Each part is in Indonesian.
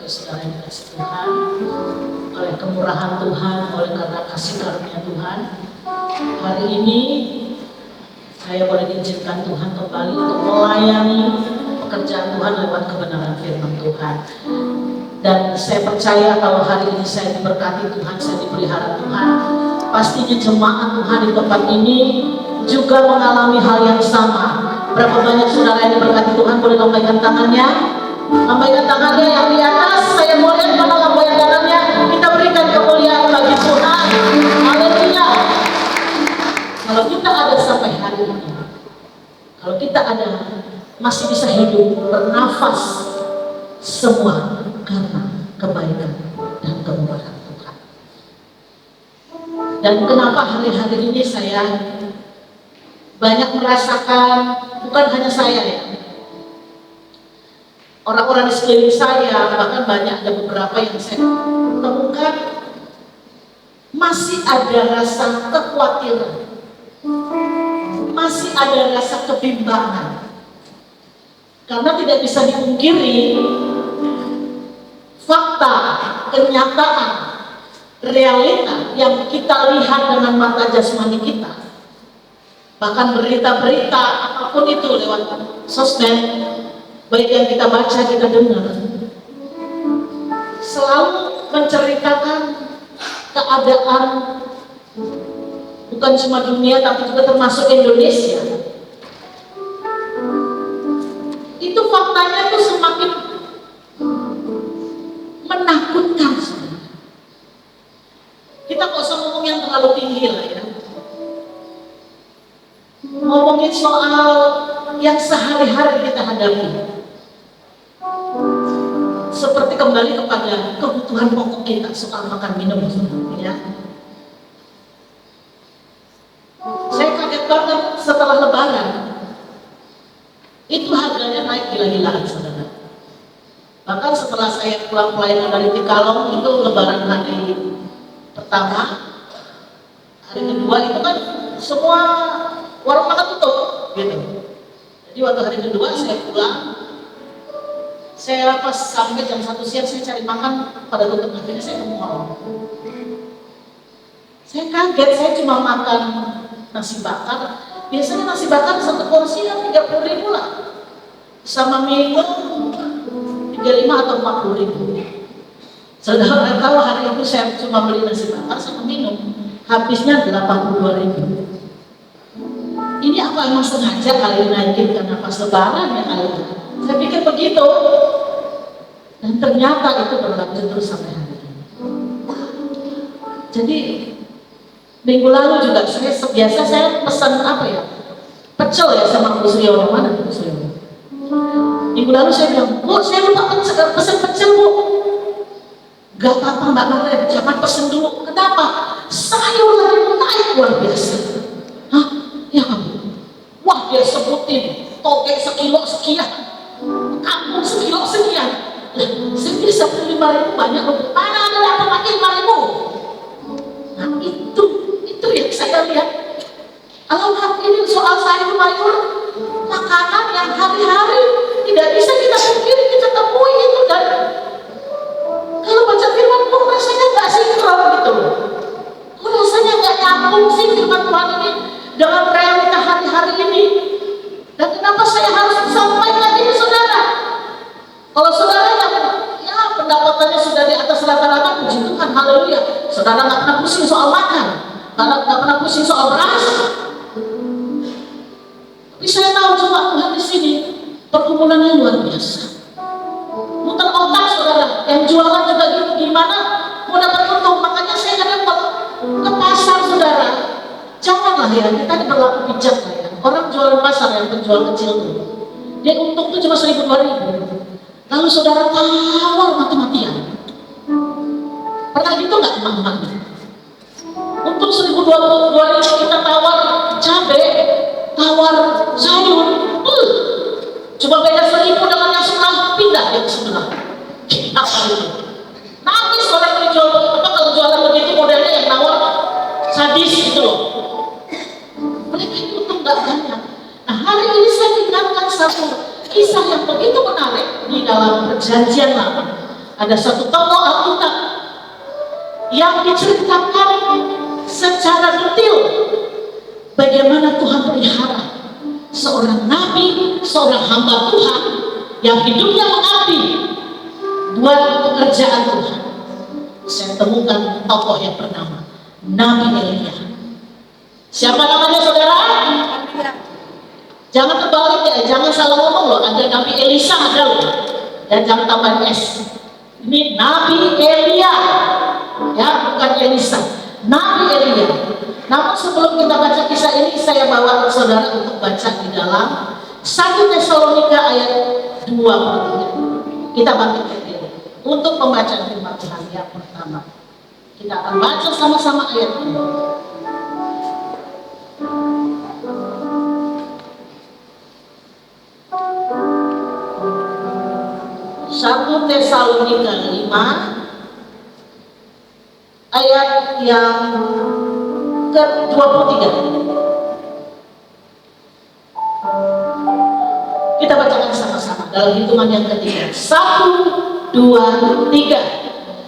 bagi saudara yang dikasih Tuhan, oleh kemurahan Tuhan, oleh karena kasih karunia Tuhan, hari ini saya boleh diizinkan Tuhan kembali untuk melayani pekerjaan Tuhan lewat kebenaran firman Tuhan. Dan saya percaya kalau hari ini saya diberkati Tuhan, saya dipelihara Tuhan, pastinya jemaat Tuhan di tempat ini juga mengalami hal yang sama. Berapa banyak saudara yang diberkati Tuhan, boleh lambaikan tangannya? Lambaikan tangannya yang di atas, saya mau lihat mana lambaikan tangannya. Kita berikan kemuliaan bagi Tuhan. Haleluya. Kalau kita ada sampai hari ini, kalau kita ada masih bisa hidup, bernafas, semua karena kebaikan dan kemurahan Tuhan. Dan kenapa hari-hari ini saya banyak merasakan, bukan hanya saya ya, orang-orang di sekeliling saya, bahkan banyak, ada beberapa yang saya temukan masih ada rasa kekhawatiran, masih ada rasa kebimbangan, karena tidak bisa dipungkiri fakta, kenyataan, realita yang kita lihat dengan mata jasmani kita. Bahkan berita-berita apapun itu lewat sosmed, baik yang kita baca, kita dengar, selalu menceritakan keadaan bukan cuma dunia tapi juga termasuk Indonesia. Itu faktanya tuh semakin menakutkan. Kita nggak usah ngomong yang terlalu tinggi lah ya, ngomongin soal yang sehari-hari kita hadapi, seperti kembali kepada kebutuhan pokok kita, soal makan minum ya. Saya kaget banget setelah Lebaran itu harganya naik gila-gilaan saudara. Bahkan setelah saya pulang pelayanan dari Tikalong, itu Lebaran hari pertama, hari kedua itu kan semua warung makan tutup gitu. Jadi waktu hari kedua saya pulang, saya pas sampai jam 1 siang saya cari makan pada tutup, akhirnya saya ke mall. Saya kaget, saya cuma makan nasi bakar. Biasanya nasi bakar satu porsi kan 30.000 lah, sama mie 35 atau 40.000. Saudara tahu hari itu saya cuma beli nasi bakar sama minum, habisnya 82.000. Ini apa emang sengaja kali naikin karena pas Lebaran ya kali itu? Saya pikir begitu. Dan ternyata itu berlanjut terus sampai hari ini. Jadi minggu lalu juga biasa saya pesan apa ya? Pecel ya sama Bu Srio. Mana Bu Srio? Minggu lalu saya bilang, Bu, saya lupa pesan pecel Bu. Gak apa-apa Mbak Maret, jangan pesen dulu. Kenapa? Sayur lagi naik luar biasa. Hah? Ya kamu? Wah, dia sebutin toge sekilo sekian, kangkung sekilo sekian. Saya bisa beli 5.000 banyak loh. Mana ada dapat pakai 5.000? Nah itu yang saya lihat. Kalau ini soal sayur-mayur, makanan yang hari-hari tidak bisa kita pungkiri, kita temui itu. Dan kalau baca firman Tuhan rasanya nggak sinkron gitu. Rasanya nggak nyambung sih firman Tuhan ini dengan realita hari-hari ini. Dan kenapa saya harus sampaikan ini saudara? Kalau saudara yang ya pendapatannya sudah di atas rata-rata, puji Tuhan, haleluya. Saudara nggak pernah pusing soal makan, nggak pernah pusing soal beras. Tapi saya tahu jemaat Tuhan di sini pergumulannya luar biasa. Muter otak saudara, yang jualan juga gitu, gimana mau dapat untung. Makanya saya kadang kalau ke pasar saudara, janganlah ya, kita ini berlaku bijak lah ya. Orang jualan pasar yang penjual kecil tuh, dia untung tuh cuma 1.000-2.000. Lalu saudara tawar mati-matian. Pernah gitu nggak teman-teman? Untuk 1.000-2.000 kita tawar cabai, tawar sayur, cuma beda 1.000 dengan yang sebelah, pindah yang sebelah. Apa itu? Nangis orang yang jual apa, kalau jualan begitu modelnya yang tawar sadis gitu loh. Mereka itu untung nggak banyak. Nah hari ini saya ingatkan satu kisah yang begitu menarik di dalam Perjanjian Lama. Ada satu tokoh Alkitab yang diceritakan secara detail bagaimana Tuhan pelihara seorang nabi, seorang hamba Tuhan yang hidupnya mengabdi buat pekerjaan Tuhan. Saya temukan tokoh yang bernama Nabi Elia. Siapa namanya saudara? Jangan terbalik ya, jangan salah ngomong loh. Ada Nabi Elisa ada loh, dan jangan tambahin S. Ini Nabi Elia, ya, bukan Elisa. Nabi Elia. Namun sebelum kita baca kisah ini, saya bawa saudara untuk baca di dalam 1 Tesalonika ayat 23. Kita bangkit berdiri untuk pembacaan firman Tuhan yang pertama. Kita akan baca sama-sama ayat ini. 1 Tesalonika 5 ayat yang ke-23. Kita bacakan sama-sama dalam hitungan yang ketiga. 1, 2, 3.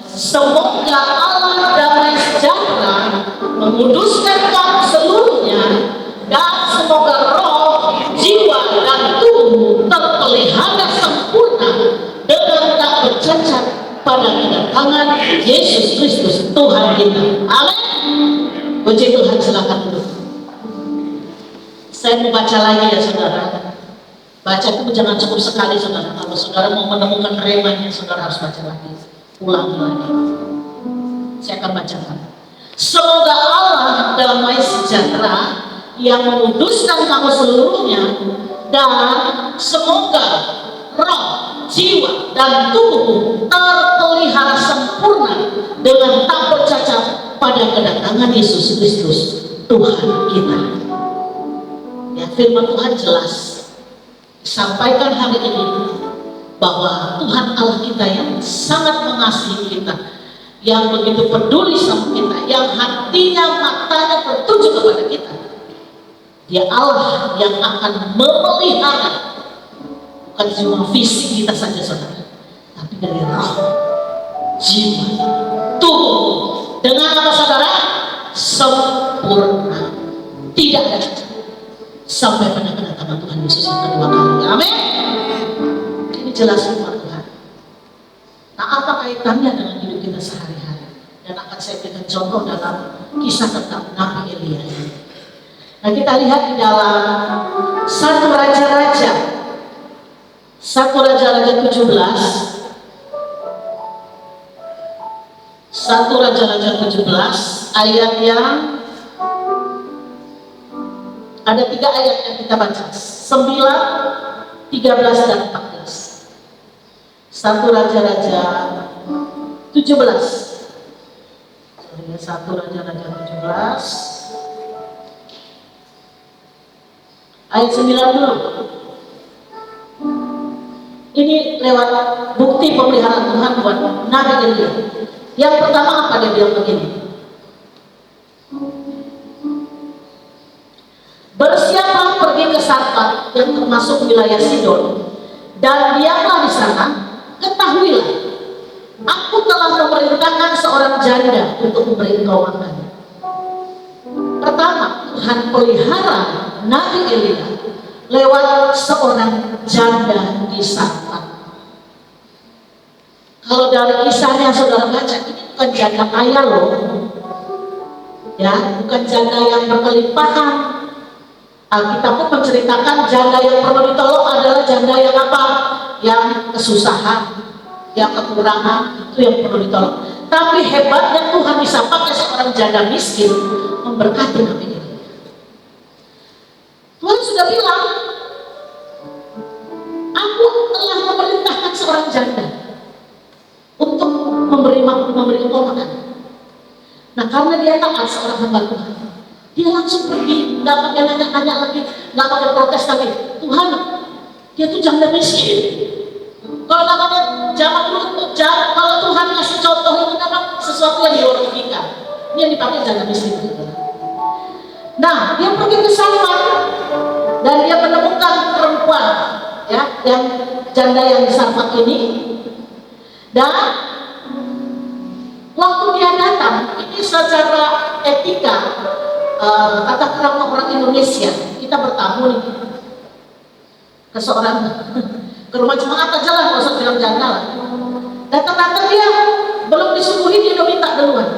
Semoga Allah damai sejahtera menguduskan kamu seluruhnya, dan semoga roh, jiwa, dan tubuhmu terpelihara sempurna dengan tak bercacat pada kedatangan Yesus Kristus Tuhan kita. Amin. Puji Tuhan, silakan duduk. Saya mau baca lagi ya saudara. Baca itu jangan cukup sekali saudara. Kalau saudara mau menemukan remanya, saudara harus baca lagi, ulangi lagi. Saya akan bacakan. Semoga Allah damai sejahtera yang menguduskan kamu seluruhnya, dan semoga roh, jiwa, dan tubuhmu terpelihara sempurna dengan tak bercacat pada kedatangan Yesus Kristus Tuhan kita. Ya, firman Tuhan jelas disampaikan hari ini bahwa Tuhan Allah kita yang sangat mengasihi kita, yang begitu peduli sama kita, yang hatinya, matanya tertuju kepada kita. Dia Allah yang akan memelihara bukan cuma fisik kita saja saudara, tapi dari roh, jiwa, tubuh, dengan apa saudara? Sempurna, tidak ada cacat sampai pada kedatangan Tuhan Yesus yang kedua kali. Amin. Ini jelas firman Tuhan. Nah, apa kaitannya dengan hidup kita sehari-hari? Dan akan saya berikan contoh dalam kisah tentang Nabi Elia. Nah, kita lihat di dalam 1 Raja-Raja 17 1 Raja-Raja 17 ayat yang ada 3 ayat yang kita baca, 9, 13 dan 14. 1 Raja-Raja 17. 1 Raja-Raja 17 ayat 9 dulu. Ini lewat bukti pemeliharaan Tuhan buat Nabi Elia. Yang pertama apa dia bilang begini? Bersiaplah pergi ke Sarfat yang termasuk wilayah Sidon, dan diamlah di sana. Ketahuilah, aku telah memerintahkan seorang janda untuk memberi engkau makan. Pertama, Tuhan pelihara Nabi Elia lewat seorang janda di Sarfat. Kalau dari kisahnya saudara baca, ini bukan janda kaya loh, ya, bukan janda yang berkelimpahan. Alkitab pun menceritakan janda yang perlu ditolong adalah janda yang apa? Yang kesusahan, yang kekurangan, itu yang perlu ditolong. Tapi hebatnya Tuhan bisa pakai seorang janda miskin memberkati Nabi Elia. Tuhan sudah bilang, aku telah memerintahkan seorang janda untuk memberi engkau makan. Nah, karena dia taat seorang hamba Tuhan, dia langsung pergi, nggak pakai nanya-nanya lagi, nggak pakai protes lagi. Tuhan, dia tuh janda miskin. Kalau namanya zaman dulu, kalau Tuhan ngasih contoh itu memang sesuatu yang glorifikan. Ini yang dipakai janda miskin. Nah, dia pergi ke Sarfat dan dia menemukan perempuan, ya, yang janda yang di Sarfat ini, dan Ini secara etika, kata kerama orang Indonesia, kita bertamu nih ke seorang ke rumah jemaat aja lah, nggak usah jalan-jalan lah. Datang-datang dia belum disuguhi, dia udah minta duluan.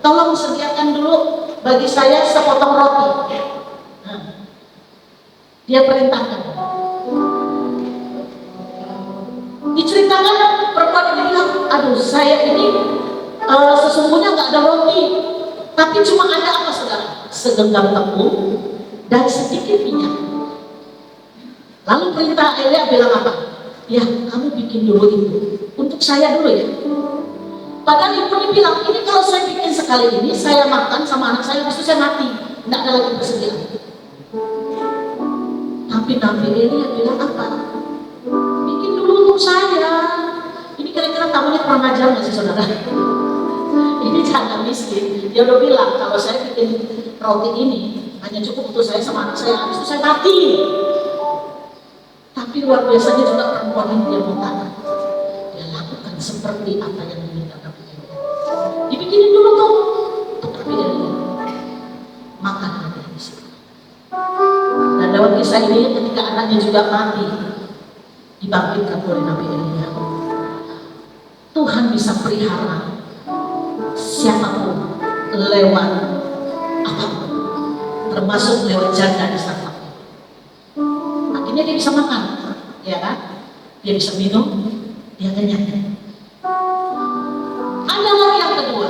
Tolong sediakan dulu bagi saya sepotong roti. Nah, dia perintahkan. Diceritakan perempuan ini bilang, aduh saya ini sesungguhnya nggak ada roti, tapi cuma ada apa saudara? Segenggam tepung dan sedikit minyak. Lalu perintah Elia bilang apa? Ya kamu bikin dulu itu, untuk saya dulu ya. Padahal ibu ini bilang, ini kalau saya bikin sekali ini, saya makan sama anak saya, habis itu saya mati, nggak ada lagi persediaan. Tapi Nabi Elia bilang apa? Bikin dulu untuk saya. Ini kira-kira tamunya kurang ajar nggak sih saudara? Ini jangan miskin. Dia udah bilang, kalau saya bikin roti ini hanya cukup untuk saya sama anak saya, habis itu saya mati. Tapi luar biasanya juga perempuan ini dia mengatakan, dia lakukan seperti apa yang diminta Nabi Elia. Dibikinin dulu tuh untuk Nabi Elia. Makan ada di situ. Dan lewat kisah ini ketika anaknya juga mati, dibangkitkan oleh Nabi Elia. Tuhan bisa pelihara siapapun lewat apapun, termasuk lewat janda di sana. Akhirnya dia bisa makan, ya kan? Dia bisa minum, dia kenyang. Ada lagi yang kedua.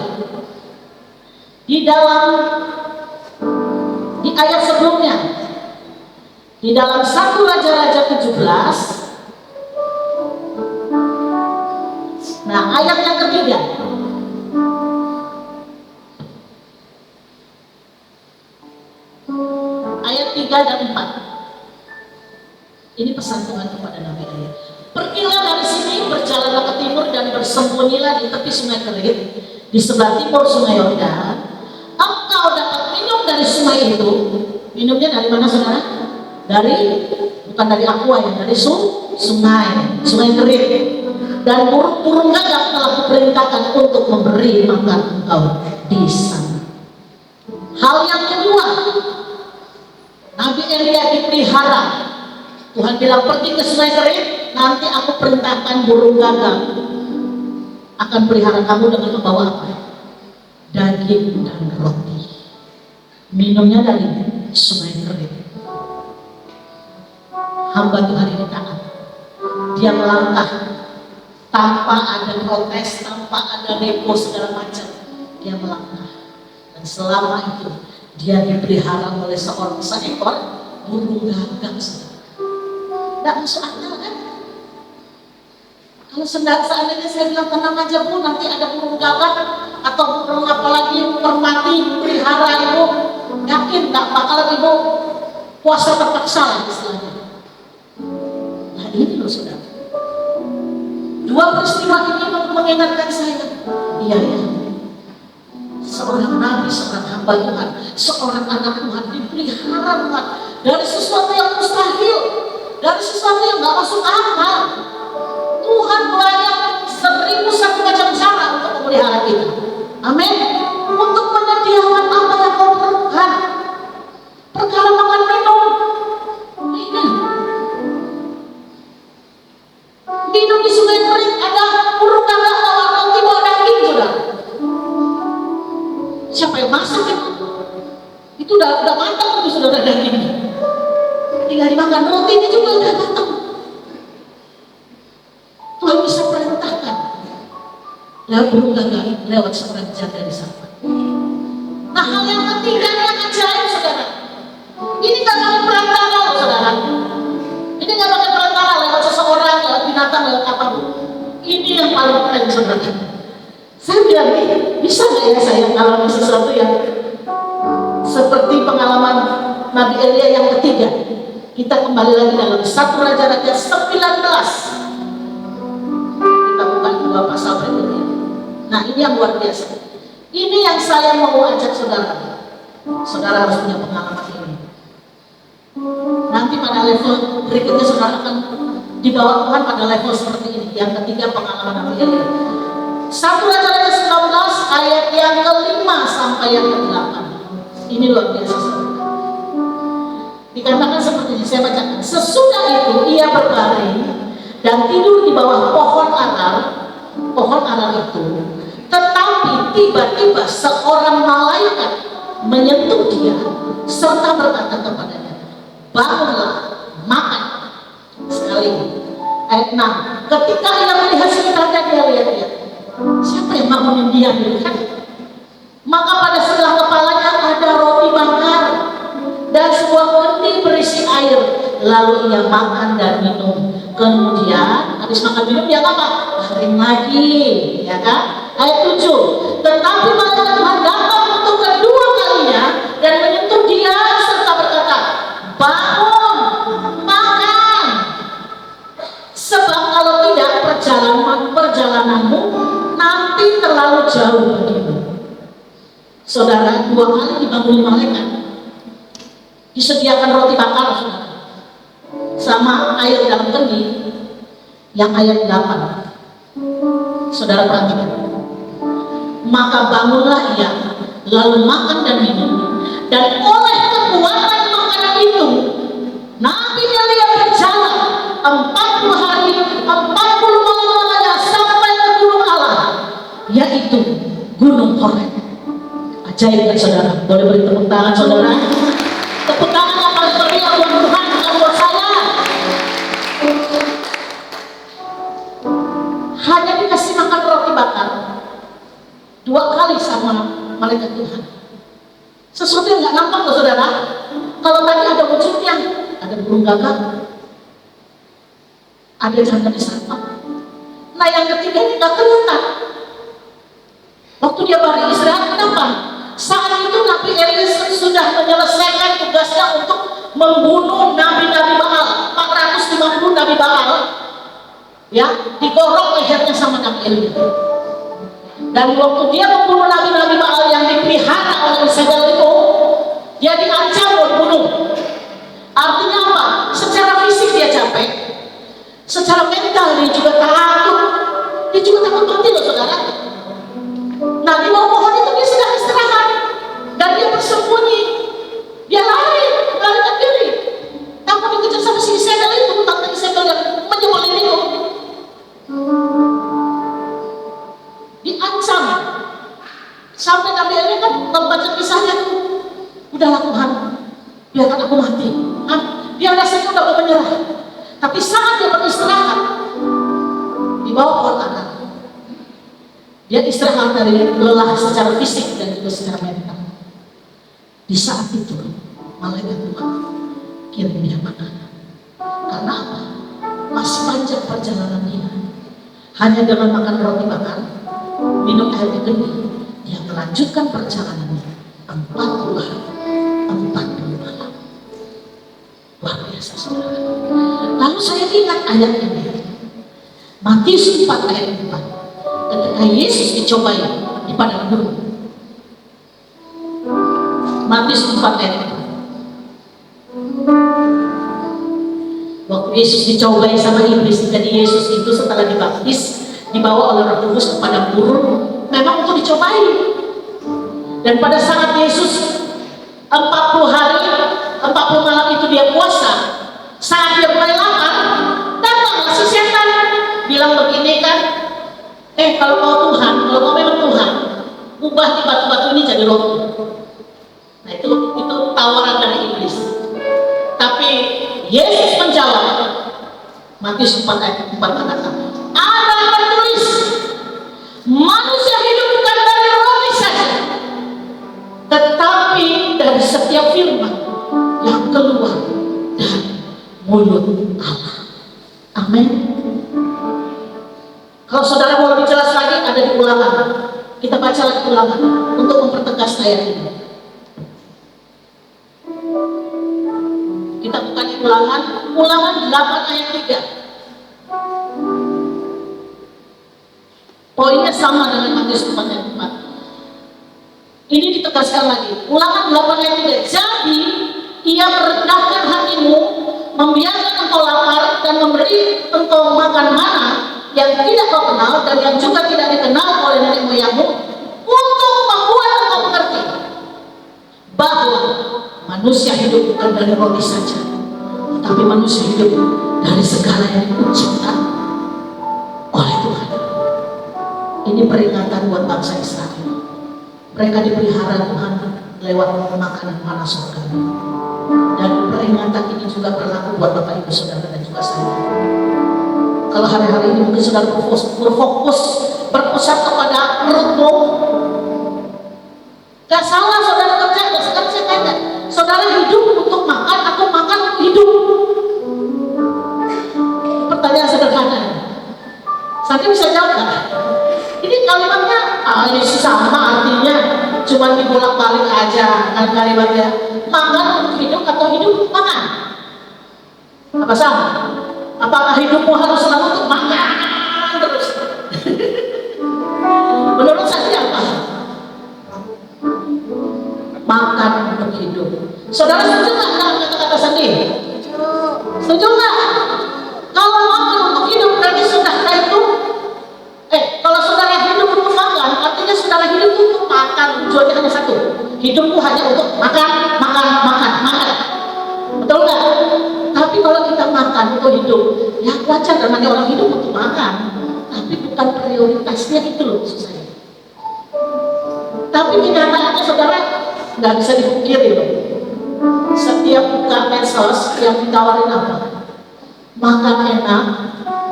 Di ayat sebelumnya, di dalam 1 Raja-Raja 17. Nah, ayat yang ketiga. Ayat 3 dan 4. Ini pesan Tuhan kepada Nabi Elia. Pergilah dari sini, berjalanlah ke timur dan bersembunyilah di tepi sungai Kerit, di sebelah timur sungai Yordan. Engkau dapat minum dari sungai itu. Minumnya dari mana saudara? Bukan dari aqua ya, dari sungai Kerit. Dan burung-burung gagak telah kuperintahkan untuk memberi makan engkau di sana. Hal yang kedua, Nabi Elia dipelihara. Tuhan bilang pergi ke sungai Kerit, nanti aku perintahkan burung gagak akan pelihara kamu dengan membawa apa? Daging dan roti. Minumnya dari sungai Kerit. Hamba Tuhan ini taat. Dia melangkah tanpa ada protes, tanpa ada nego segala macam. Dia melangkah. Dan selama itu dia dipelihara oleh seekor burung gagak. Tidak masuk akal kan? Kalau seandainya saya bilang tenang aja bu, nanti ada burung gagak atau burung apalagi merpati pelihara ibu, yakin tak bakal ibu puasa terpaksa lah istilahnya. Nah ini loh saudara. Dua peristiwa ini mengingatkan saya. Iya ya. Seorang nabi, seorang hamba Tuhan, seorang anak Tuhan dipelihara Tuhan dari sesuatu yang mustahil, dari sesuatu yang nggak masuk akal. Tuhan banyak 1001 macam cara untuk memelihara kita. Amin. Untuk menyediakan apa yang kau perlukan. Perkara makan minum. Ini. Minum di sungai Kerit, ada burung gagak bawa roti bawa daging saudara. Siapa yang masak itu? Itu udah matang itu saudara dagingnya. Tinggal dimakan, rotinya juga udah matang. Tuhan bisa perintahkan lewat burung gagak, lewat seorang janda di sana. Nah hal yang ketiga yang ajaib saudara. Ini gak pakai perantara saudara. Ini gak pakai perantara lewat seseorang, lewat binatang, lewat apapun. Ini yang paling keren saudara. Saya bilang bisa gak ya saya mengalami sesuatu yang seperti pengalaman Nabi Elia yang ketiga. Kita kembali lagi dalam 1 Raja-Raja 19. Kita buka 2 pasal berikutnya. Nah ini yang luar biasa. Ini yang saya mau ajak saudara. Saudara harus punya pengalaman ini. Nanti pada level berikutnya saudara akan dibawa Tuhan pada level seperti ini. Yang ketiga pengalaman Nabi Elia. 1 Raja-Raja 19 ayat yang ke-5 sampai yang ke-8. Ini luar biasa. Dikatakan seperti ini, saya bacakan. Sesudah itu ia berbaring dan tidur di bawah pohon arar itu. Tetapi tiba-tiba seorang malaikat menyentuh dia serta berkata kepadanya, bangunlah, makan. Sekali ayat 6. Ketika ia melihat sekitarnya, dia lihat siapa yang bangunin dia, kan? Maka pada sebelah kepalanya ada roti bakar dan sebuah kendi berisi air. Lalu ia makan dan minum. Kemudian habis makan minum dia apa? Baring lagi, ya kan? Ayat 7. Tetapi malaikat Tuhan datang untuk kedua kalinya dan menyentuh dia serta berkata, bangun, makan. Sebab kalau tidak perjalananmu nanti terlalu jauh bagimu. Saudara, 2 kali dibangun malaikat. Disediakan roti bakar, saudara, sama air dalam kendi. Yang ayat 8, saudara perhatikan. Maka bangunlah ia, lalu makan dan minum, dan oleh kekuatan makanan itu Nabi Elia berjalan 40 hari 40 malam lamanya sampai ke gunung Allah, yaitu Gunung Horeb. Ajaib kan saudara? Boleh beri tepuk tangan saudara? Tepuk tangan yang paling meriah buat Tuhan, bukan buat saya. Hanya dikasih makan roti bakar 2 kali sama malaikat Tuhan. Sesuatu yang nggak nampak loh saudara. Kalau tadi ada wujudnya, ada burung gagak, ada janda di sana. Nah yang ketiga ini nggak kelihatan. Waktu dia baring istirahat, kenapa? Saat itu Nabi Elia sudah menyelesaikan tugasnya untuk membunuh nabi-nabi Baal, 450 nabi Baal, ya, digorok lehernya sama Nabi Elia. Dan waktu dia membunuh nabi-nabi Baal yang dipelihara oleh Isabel itu, dia diancam mau dibunuh. Artinya apa? Secara fisik dia capek, secara mental dia juga takut. Dia juga takut mati loh saudara. Nah di bawah pohon itu dia sedang istirahat dan dia bersembunyi. Dia larikan diri. Takut dikejar sama si Isabel itu, tante Isabel yang menyebelin itu. Diancam sampai Nabi Elia kan membaca kisahnya tuh, udahlah Tuhan, biarkan aku mati. Dia rasanya udah mau menyerah, tapi saat dia beristirahat di bawah pohon arar, dia istirahat dari lelah secara fisik dan juga secara mental. Di saat itu malaikat Tuhan kirim dia makanan. Karena apa? Masih panjang perjalanan dia. Hanya dengan makan roti bakar, minum air di kendi, dia melanjutkan perjalanannya 40 hari 40 malam. Luar biasa saudara. Lalu saya ingat ayat ini, Matius 4 ayat 4, ketika Yesus dicobai di padang gurun. Matius 4 ayat 4. Waktu Yesus dicobai sama iblis, jadi Yesus itu setelah dibaptis dibawa oleh Roh Kudus ke padang gurun, memang untuk dicobai. Dan pada saat Yesus 40 hari 40 malam itu dia puasa, saat dia mulai lapar, datanglah si setan bilang begini kan, kalau kau Tuhan, kalau kau memang Tuhan, ubah di batu-batu ini jadi roti. Nah itu tawaran dari iblis. Tapi Yesus menjawab, Matius 4 ayat 4 kata, ada tertulis, manusia hidup bukan dari roti saja, tetapi dari setiap firman yang keluar dari mulut Allah. Amin. Kalau saudara mau lebih jelas lagi, ada di Ulangan. Kita baca lagi Ulangan untuk mempertegas ayat ini. Kita buka di Ulangan 8 ayat 3. Poinnya sama dengan Matius 4 ayat 4. Ini ditegaskan lagi. Ulangan 8 ayat 3. Jadi ia merendahkan hatimu, membiarkan engkau lapar dan memberi engkau makan mana yang tidak kau kenal dan yang juga tidak dikenal oleh nenek moyangmu, bukan dari roti saja, tapi manusia hidup dari segala yang dicipta oleh Tuhan. Ini peringatan buat bangsa Israel. Mereka dipelihara Tuhan lewat makanan mana surga. Dan peringatan ini juga berlaku buat Bapak Ibu Saudara dan juga saya. Kalau hari-hari ini mungkin saudara berfokus berpusat kepada perutmu, gak salah saudara kerja. Sekarang saya tanya, saudara hidup untuk makan atau makan untuk hidup? Pertanyaan sederhana. Saya bisa jawab gak? Ini kalimatnya ini sama artinya, cuma dibolak-balik aja kan kalimatnya. Makan untuk hidup atau hidup untuk makan? Apa sama? Apakah hidupmu harus selalu untuk makan terus? Menurut saya apa? Makan untuk hidup. Saudara setuju nggak dengan kata-kata sendiri? Setuju nggak? Kalau makan untuk hidup berarti saudara itu, kalau saudara hidup untuk makan, artinya saudara hidup untuk makan. Tujuannya hanya satu. Hidupku hanya untuk makan. Betul nggak? Tapi kalau kita makan untuk hidup, ya wajar namanya orang hidup untuk makan. Tapi bukan prioritasnya itu loh maksud saya. Tapi kenyataannya saudara nggak bisa dipungkiri loh. Setiap buka medsos yang ditawarin apa? Makan enak,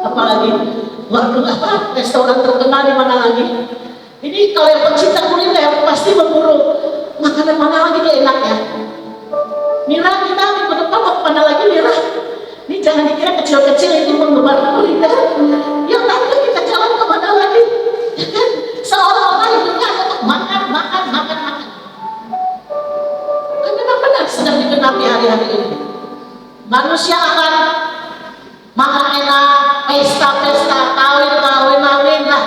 apalagi waduh restoran terkenal di mana lagi? Ini kalau yang pencinta kuliner pasti berburu makanan mana lagi yang enak ya. Mira, kita minggu depan mau kemana lagi Mira? Ini jangan dikira kecil-kecil ini menggemar kuliner. Yang tadi kita jalan kemana lagi? Ya kan? Seolah-olah hidupnya untuk makan. Kan memang benar sedang digenapi hari-hari ini. Manusia akan makan enak, pesta-pesta, kawin lah.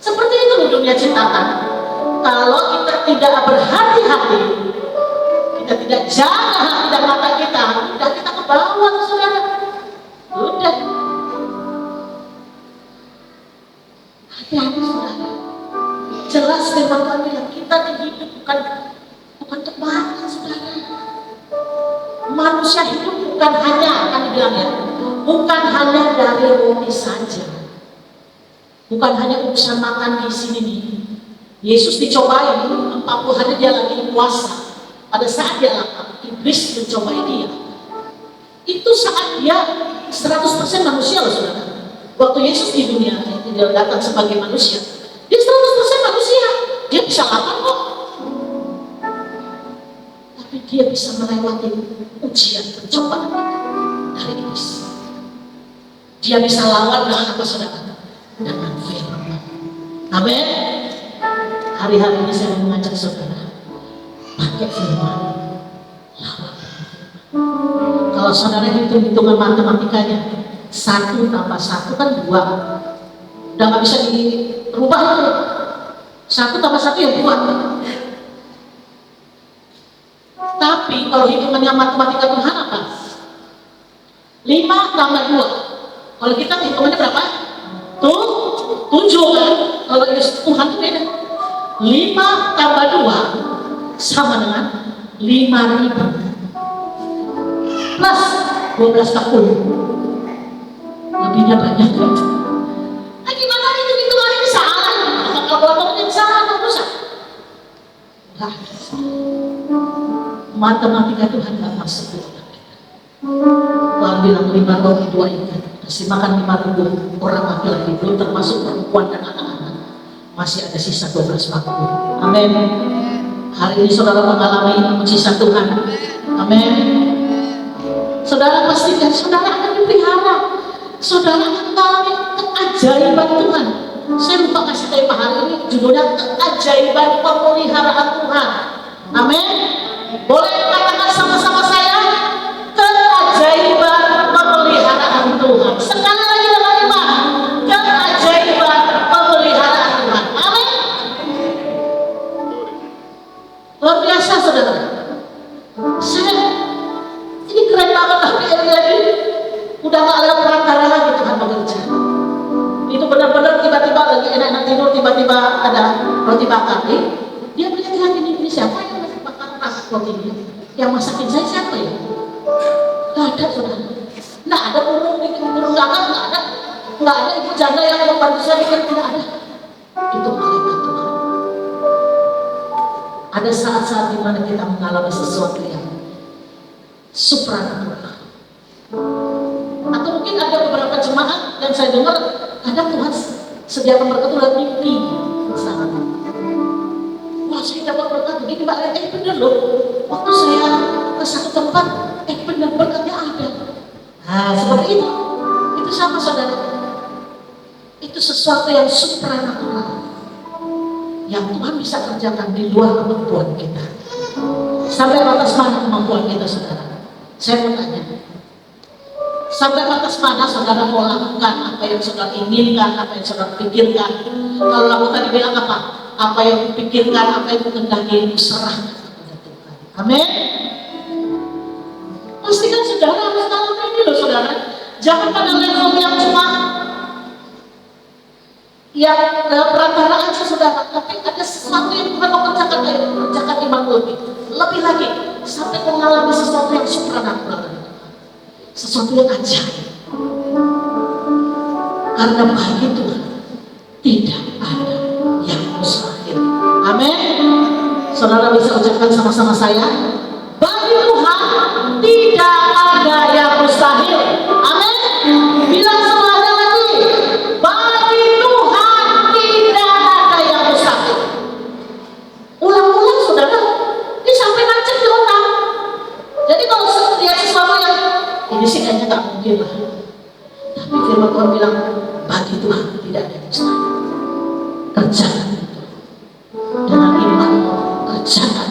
Seperti itu dunia ciptakan. Kalau kita tidak berhati-hati, kita tidak jaga hati dan mata kita, udah kita ke bawah saudara. Udah. Hati-hati saudara. Jelas firman Tuhan bilang kita hidup bukan untuk makan saudara. Manusia hidup bukan hanya, kan dibilang ya, bukan hanya dari roti saja. Bukan hanya urusan makan di sini nih. Yesus dicobain 40 hari dia lagi puasa. Pada saat dia lapar, iblis mencobai dia. Itu saat dia 100% manusia loh saudara. Waktu Yesus di dunia, dia datang sebagai manusia. Dia 100% manusia. Dia bisa lapar kok. Tapi dia bisa melewati ujian pencobaan dari iblis. Dia bisa lawan dengan apa saudara? Dengan firman. Amin. Hari-hari ini saya mengajak saudara pakai firman, lawan. Kalau saudara hitung-hitungan matematikanya 1 tambah 1 kan 2. Udah gak bisa dirubah itu. 1 tambah 1 ya 2. Tapi kalau hitungannya matematika Tuhan apa? 5 tambah 2. Kalau kita hitungannya berapa? 7 kan? Kalau Tuhan itu beda. 5 tambah 2 sama dengan 5.000 plus 12 tahun. Lebihnya banyak kan? Nah, gimana itu hitungan ini salah? Kalkulatornya salah atau rusak? Enggak. Matematika Tuhan gak masuk. Tuhan bilang 5 roti 2 ikan. Kasih makan 5.000 orang laki-laki, belum termasuk perempuan dan anak-anak. Masih ada sisa 12 mangkuk. Amin. Hari ini saudara mengalami mujizat Tuhan. Amin. Saudara pastikan saudara akan dipelihara. Saudara akan mengalami keajaiban Tuhan. Saya lupa kasih tema hari ini, judulnya keajaiban pemeliharaan Tuhan. Amin. Boleh katakan sama-sama saya, keajaiban pemeliharaan Tuhan. Sekali lagi dengan iman, keajaiban pemeliharaan Tuhan. Amin. Luar biasa saudara. Ini keren banget tapi ini udah gak lewat perantara lagi Tuhan bekerja. Itu benar-benar tiba-tiba lagi enak-enak tidur, tiba-tiba ada roti bakar. Dia melihat ini siapa yang roti bakar roti ini? Yang masakin saya siapa ya? Gak ada, saudara. Nggak ada burung gagak, nggak ada ibu janda yang membantu saya bikin, tidak ada. Itu malaikat Tuhan. Ada saat-saat di mana kita mengalami sesuatu yang supranatural. Atau mungkin ada beberapa jemaat yang saya dengar, kadang Tuhan sediakan berkat lewat mimpi. Misalnya, wah saya dapat berkat begini Mbak, bener loh. Waktu saya ke satu tempat, benar berkatnya ada. Nah seperti itu. Itu sama saudara. Itu sesuatu yang supranatural, yang Tuhan bisa kerjakan di luar kemampuan kita. Sampai batas mana kemampuan kita, saudara? Saya mau tanya, sampai batas mana saudara mau lakukan apa yang saudara inginkan, apa yang saudara pikirkan? Kalau aku tadi bilang apa yang pikirkan, apa yang kehendaki, serahkan kepada Tuhan. Amin. Pastikan saudara harus tahu ini loh saudara. Jangan pada level yang cuma yang perantaraan saudara, tapi ada sesuatu yang Tuhan mau kerjakan iman lebih lagi, sampai mengalami sesuatu yang supranatural, sesuatu yang ajaib. Karena bagi Tuhan tidak ada yang mustahil. Amin. Saudara bisa ucapkan sama-sama saya, bagi Tuhan tidak ada yang mustahil. Amin. Bilang semuanya lagi, bagi Tuhan tidak ada yang mustahil. Ulang-ulang saudara, ini sampai nancep di otak. Jadi kalau lihat sesuatu yang ini sih kayaknya gak mungkin lah, tapi firman Tuhan bilang bagi Tuhan tidak ada yang mustahil. Kerjakan itu dengan iman, kerjakan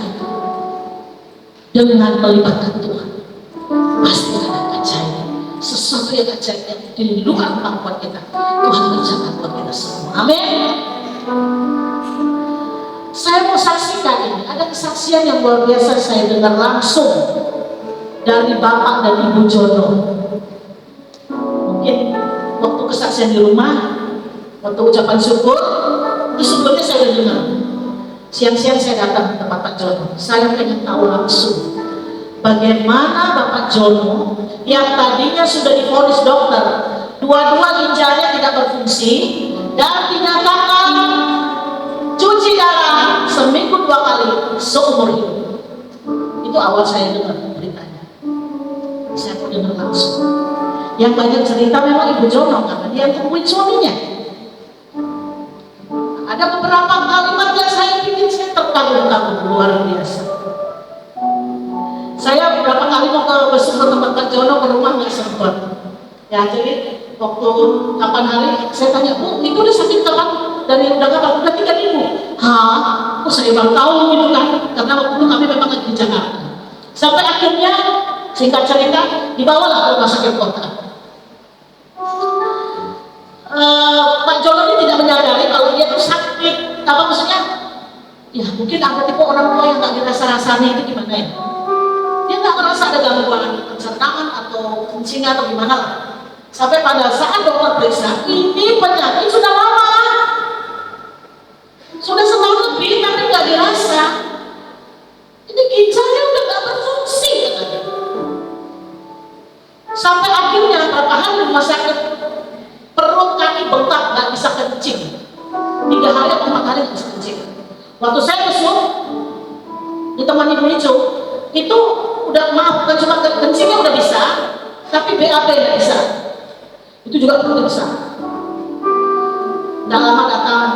itu dengan melibatkan Tuhan. Pasti ada ajaib, sesuatu yang ajaib yang di luar kemampuan kita, Tuhan kerjakan buat kita semua. Amin. Saya mau saksikan ini, ada kesaksian yang luar biasa saya dengar langsung dari Bapak dan Ibu Jono. Mungkin waktu kesaksian di rumah, waktu ucapan syukur, itu sebelumnya saya udah dengar. Siang-siang saya datang ke tempat Pak Jono, saya pengen tahu langsung bagaimana Bapak Jono yang tadinya sudah divonis dokter, dua-dua ginjalnya tidak berfungsi dan dinyatakan cuci darah seminggu 2 kali seumur hidup. Itu awal saya dengar beritanya. Saya pun dengar langsung. Yang banyak cerita memang Ibu Jono karena dia temuin suaminya. Ada beberapa kalimat yang saya bikin saya terkagum-kagum luar biasa. Saya beberapa kali mau ke besok ke tempat Pak Jono ke rumah nggak sempat. Ya jadi waktu kapan hari saya tanya, Bu, Ibu udah sakit kapan? Dari udah kapan? Udah 3 minggu. Hah? Oh saya baru tahu gitu kan, karena waktu itu kami memang lagi di Jakarta. Sampai akhirnya singkat cerita dibawalah ke rumah sakit kota. Pak Jono ini tidak menyadari kalau dia tuh sakit. Apa maksudnya? Ya mungkin ada tipe orang tua yang nggak dirasa-rasanya itu gimana ya? Dia nggak merasa ada gangguan pencernaan atau kencingnya atau gimana lah. Sampai pada saat dokter periksa, ini penyakit sudah lama, sudah setahun lebih tapi nggak dirasa. Ini ginjalnya udah nggak berfungsi katanya. Sampai akhirnya berapa hari di rumah sakit, perut kaki bengkak nggak bisa kencing. 3 hari atau 4 hari nggak bisa kencing. Waktu saya besok ditemani Bu Icu, itu udah bukan cuma kencingnya udah bisa, tapi BAB nggak bisa. Itu juga perlu bisa. Nggak lama datang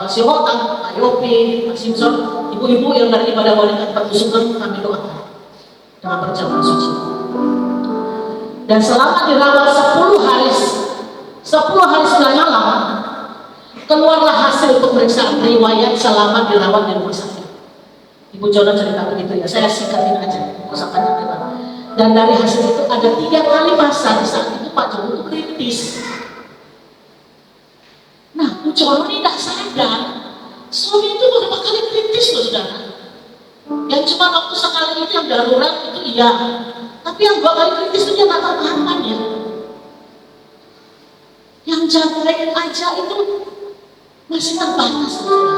Mas Yohotan, Pak Yopi, Pak Simpson, ibu-ibu yang dari ibadah wanita tempat usukan kami doakan dengan perjamuan suci. Dan selama dirawat 10 hari 9 malam, keluarlah hasil pemeriksaan riwayat selama dirawat di rumah sakit. Ibu Jono cerita begitu ya, saya singkatin aja, nggak usah panjang-panjang. Dan dari hasil itu ada 3 kali masa di saat itu Pak Jono itu kritis. Nah, Bu Jono ini tidak sadar, suami itu beberapa kali kritis loh saudara. Yang cuma waktu sekali itu yang darurat itu iya, tapi yang 2 kali kritis itu dia nggak tahu kapan ya. Yang jagain aja itu masih terbatas saudara.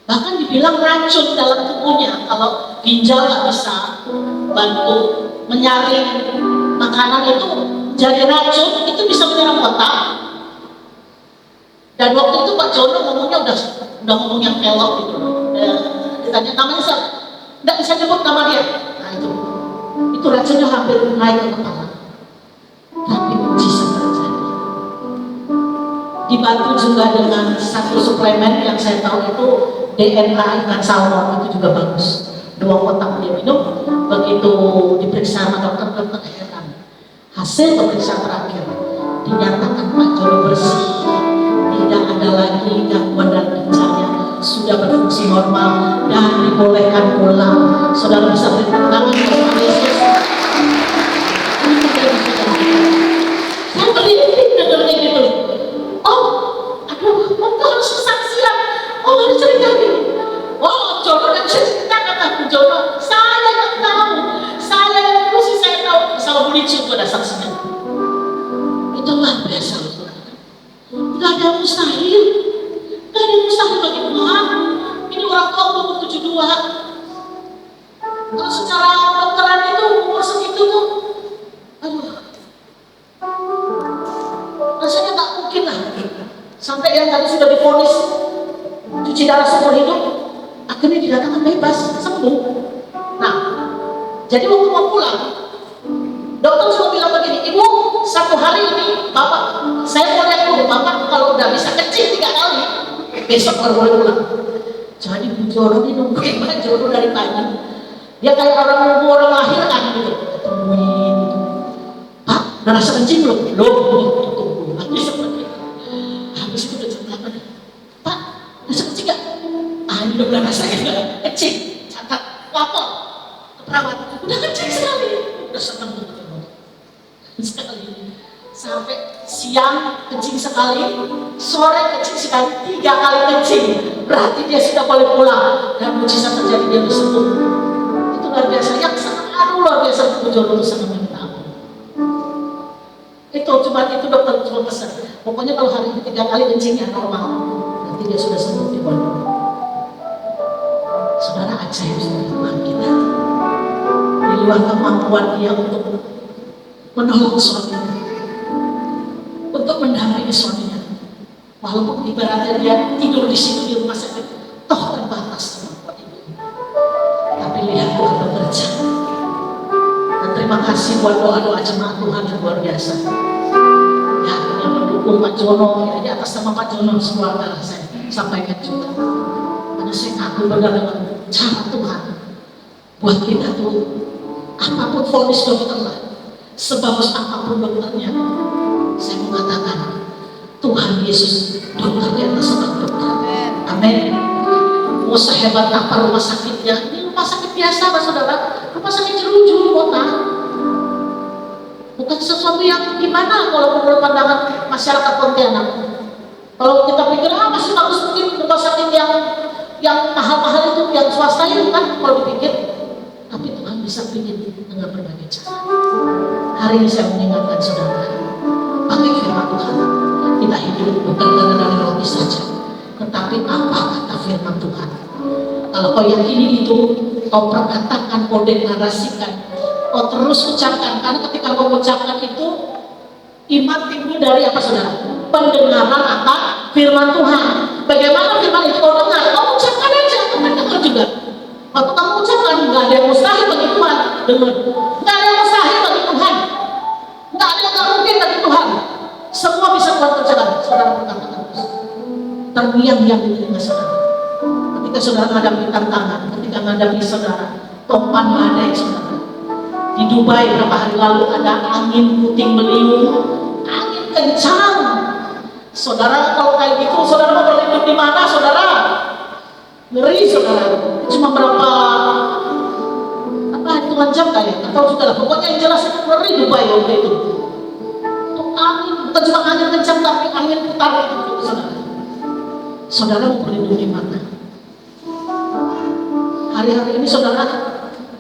Bahkan di dibilang racun dalam tubuhnya. Kalau ginjal nggak bisa bantu menyaring makanan itu jadi racun, itu bisa menyerang otak. Dan waktu itu Pak Jono ngomongnya udah ngomong yang elok gitu. Ditanya namanya siapa? Nggak bisa nyebut nama dia. Nah itu racunnya hampir naik ke kepala. Tapi mujizat terjadi. Dibantu juga dengan satu suplemen yang saya tahu itu DNA ikan salmon, itu juga bagus. 2 kotak dia minum, begitu diperiksa sama dokter heran. Hasil pemeriksaan terakhir dinyatakan Pak Jono bersih, tidak ada lagi gangguan dan ginjalnya, sudah berfungsi normal dan dibolehkan pulang. Saudara bisa beri tepuk tangan kepada Yesus. Saya merinding dengarnya gitu. Oh, aduh, kok harus kesaksian? Oh, harus cerita gini. Oh, Jono dan saya cerita kata Jono, saya nggak tahu. Saya dulu sih saya tahu sama Bulicu pada saksinya. Itu luar biasa, saudara. Tidak ada yang mustahil. Tidak ada yang mustahil bagi Tuhan. Ini orang tua umur 72. Terus secara dokteran itu umur segitu tuh, aduh, rasanya nggak mungkin lah. Sampai yang tadi sudah divonis cuci darah seumur hidup, akhirnya dinyatakan bebas, sembuh. Nah, jadi waktu mau pulang, dokter cuma bilang begini, Ibu, 1 hari ini Bapak, saya mau lihat dulu Bapak kalau udah bisa kecil 3 kali, besok baru boleh pulang. Jadi Bu Jono ini nungguin Pak Jono dari pagi. Dia kayak orang nunggu orang lahir kan gitu. Tungguin gitu. Pak, udah rasa kencing belum? Belum. Tunggu. Habis seperti itu. Habis itu udah jam 8. Pak, rasa kencing gak? Ini udah mulai rasanya kencing. Catat, lapor ke perawat. Udah kencing sekali. Udah seneng tuh sekali. Sampai siang kencing sekali, sore kencing sekali, 3 kali kencing. Berarti dia sudah boleh pulang dan mujizat terjadi, dia sembuh. Itu luar biasa. Yang sangat luar biasa Bu Jono itu sangat minta ampun. Itu cuma itu dokter cuma pesan. Pokoknya kalau hari ini 3 kali kencingnya normal, nanti dia sudah sembuh di bawah. Saudara, ajaib sekali Tuhan kita. Di luar kemampuan dia untuk menolong suaminya, untuk mendampingi suaminya. Walaupun ibaratnya dia tidur di situ di rumah sakit, toh terbatas kemampuan itu. Tapi lihat Tuhan bekerja. Dan terima kasih buat doa-doa jemaat Tuhan yang luar biasa. Ya, yang mendukung Pak Jono, ya, di atas nama Pak Jono semua saya sampaikan juga. Karena saya kagum benar dengan cara Tuhan buat kita tuh, apapun vonis dokter lah, sebagus apapun dokternya, saya mengatakan Tuhan Yesus dokter di atas semua dokter. Amin. Mau sehebat apa rumah sakitnya, ini rumah sakit biasa Pak Saudara, rumah sakit jeruju kota, bukan sesuatu yang gimana kalau menurut pandangan masyarakat Pontianak. Kalau kita pikir masih bagus mungkin rumah sakit yang mahal-mahal itu, yang swasta itu kan kalau dipikir. Tapi Tuhan bisa bikin dengan berbagai cara. Hari ini saya mengingatkan saudara, pakai firman Tuhan. Kita hidup bukan karena dari roti saja, tetapi apa kata firman Tuhan. Kalau kau yakini itu, kau perkatakan, kau deklarasikan, kau terus ucapkan. Karena ketika kau ucapkan itu, iman timbul dari apa saudara? Pendengaran apa? Firman Tuhan. Bagaimana firman itu kau dengar? Kau ucapkan aja, kau mendengar juga. Waktu kamu ucapkan, nggak ada yang mustahil bagi Tuhan. Dengar, nggak ada yang mustahil bagi Tuhan. Nggak ada yang nggak mungkin bagi Tuhan. Semua bisa Tuhan kerjakan. Saudara berkata terus. Terngiang-ngiang di telinga saudara. Ketika saudara menghadapi tantangan, ketika menghadapi saudara topan badai saudara. Di Dubai beberapa hari lalu ada angin puting beliung, angin kencang. Saudara kalau kayak gitu, saudara mau berlindung di mana saudara? Ngeri saudara. Cuma berapa hitungan jam kayak, atau juga lah. Pokoknya yang jelas itu ngeri Dubai waktu itu. Untuk angin, bukan cuma angin kencang, tapi angin putar itu saudara. Saudara mau berlindung di mana? Hari-hari ini saudara,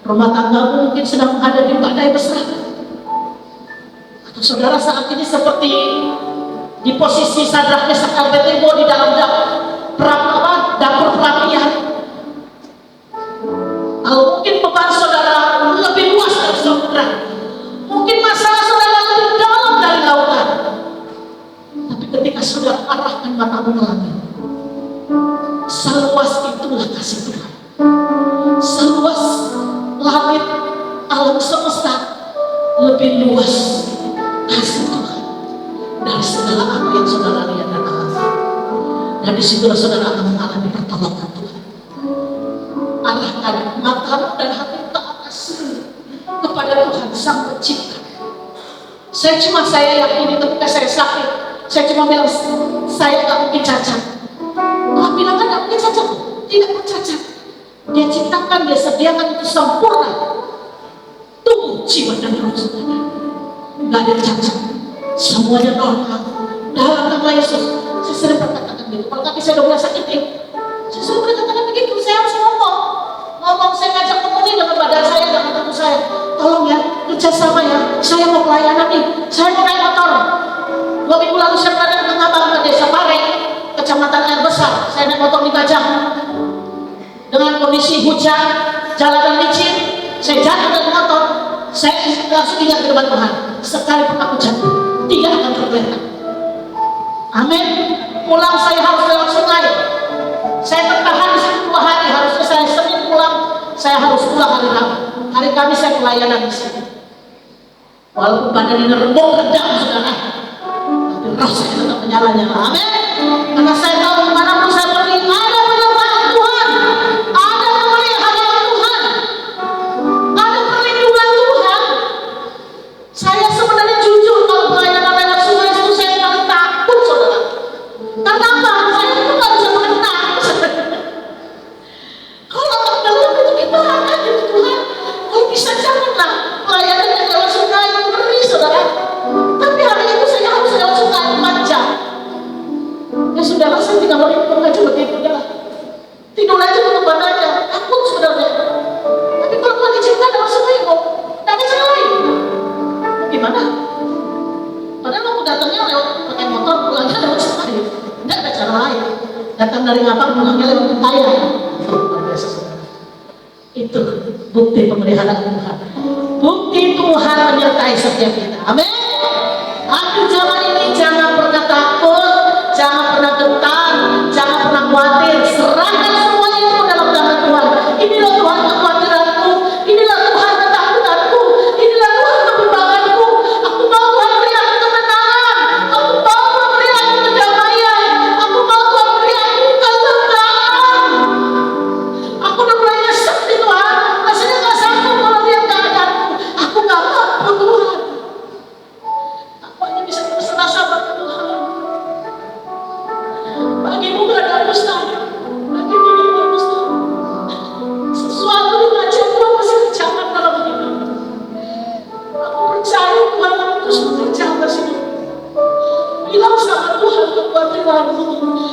rumah tangga mungkin sedang menghadapi badai besar. Atau saudara saat ini seperti di posisi Sadrak Mesak Abednego di dalam dapur perapian. sudah arahkan matamu ke langit. Seluas itulah kasih Tuhan. Seluas langit alam semesta, lebih luas kasih Tuhan dari segala apa yang saudara lihat dan alami. Dan disitulah saudara akan mengalami pertolongan Tuhan. Arahkan matamu dan hatimu ke atas kepada Tuhan Sang Pencipta. Saya yakin ketika saya sakit, saya cuma bilang saya gak mungkin cacat. Tuhan bilang kan gak mungkin cacat, tidak bercacat. Dia ciptakan, dia sediakan itu sempurna. Tubuh, jiwa dan roh saudara, gak ada cacat, semuanya normal dalam nama Yesus. Saya sering berkatakan begitu. Kalau kaki saya udah mulai sakit, saya sering berkatakan begitu. Saya harus ngomong, saya ngajak ngomongnya dengan badan saya, dengan tubuh saya. Tolong ya, kerjasama ya. Saya mau pelayanan nih, saya mau naik motor. 2 minggu lalu saya berada di tengah-tengah ke desa Pare, kecamatan Air Besar. Saya naik motor di Bajang dengan kondisi hujan, jalanan licin. Saya jatuh dari motor, saya langsung ingat firman Tuhan. Sekalipun aku jatuh, tidak akan tergeletak. Amin. Pulang saya harus lewat sungai. Saya tertahan di situ 2 hari. Harusnya saya Senin pulang, saya harus pulang hari Rabu. Hari Kamis saya pelayanan di sini. Walaupun badan ini rembung redam saudara, tapi roh saya tetap menyala-nyala. Amin. Karena saya tahu dimanapun saya pergi ada penyertaan Tuhan, ada pemeliharaan Tuhan, ada perlindungan Tuhan. Saya sebenarnya jujur kalau pelayanan lewat sungai itu saya paling takut saudara. Karena apa? Saya itu nggak bisa berenang. Kalau dalam itu gimana gitu Tuhan? Kalau bisa janganlah pelayanan yang lewat sungai itu ngeri saudara. Tapi hari itu saya harus lewat sungai 4 jam. Ya sudahlah, saya tinggal berhitung aja begitu dah. Tidur aja untuk badannya, takut sebenarnya. Tapi kalau Tuhan izinkan lewat sungai kok, tidak ada cara lain. Gimana? Padahal aku datangnya lewat pakai motor, pulangnya lewat sungai. Tidak ada cara lain. Datang dari Ngapang, pulangnya lewat Kentayan. Itu bukti pemeliharaan Tuhan. Bukti Tuhan menyertai setiap kita. Amin. Akhir zaman ini jangan pernah takut, jangan pernah gentar, jangan pernah khawatir. Serahkan semuanya itu dalam tangan Tuhan. Inilah Tuhan kekhawatiranku, inilah Tuhan ketakutanku, inilah Tuhan kebimbanganku. Aku mau Tuhan beri aku kemenangan, aku mau Tuhan beri aku kedamaian, aku mau Tuhan beri aku ketenangan. Aku udah mulai nyesek nih Tuhan, rasanya gak sanggup kalau lihat keadaanku. Aku gak mampu Tuhan. Aku hanya bisa berserah sabar ke Tuhan. Bagimu gak ada mustahil, bagimu gak ada mustahil. Sesuatu yang ajaib Tuhan pasti kerjakan dalam hidup. Aku percaya Tuhan akan terus bekerja atas hidup. Bilang sama Tuhan kekhawatiranmu,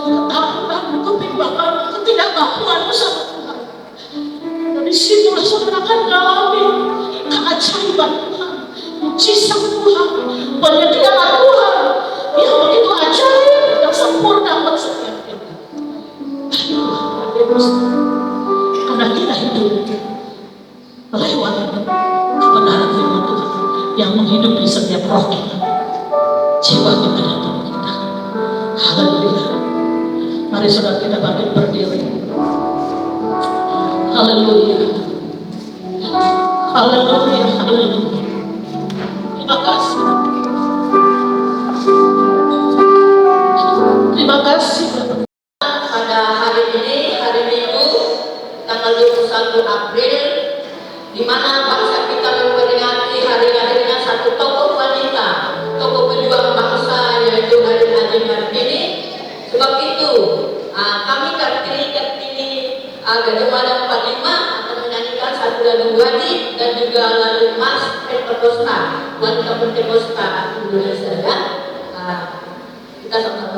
ketakutanmu, kebimbanganmu, ketidakmampuanmu sama Tuhan. Dari situlah saudara akan mengalami keajaiban Tuhan, mujizat Tuhan, penyediaan Tuhan yang begitu ajaib dan sempurna buat setiap kita. Karena kita hidup lewat kebenaran firman Tuhan yang menghidupi setiap roh kita, jiwa kita dan tubuh kita. Haleluya. Mari saudara kita bangkit berdiri. Haleluya. Haleluya. Haleluya. Terima kasih. Terima kasih. Pada hari ini, hari Minggu, tanggal 21 April, di mana bangsa kita memperingati hari lahirnya satu tokoh wanita, tokoh pejuang bangsa, yaitu Harin Haji Kartini. Sebab itu, kami Kartini Gajah Mada 45 akan menyanyikan satu lagu wajib dan juga lagu Mas Pentekosta, wanita Pentekosta Indonesia ya. Kita sama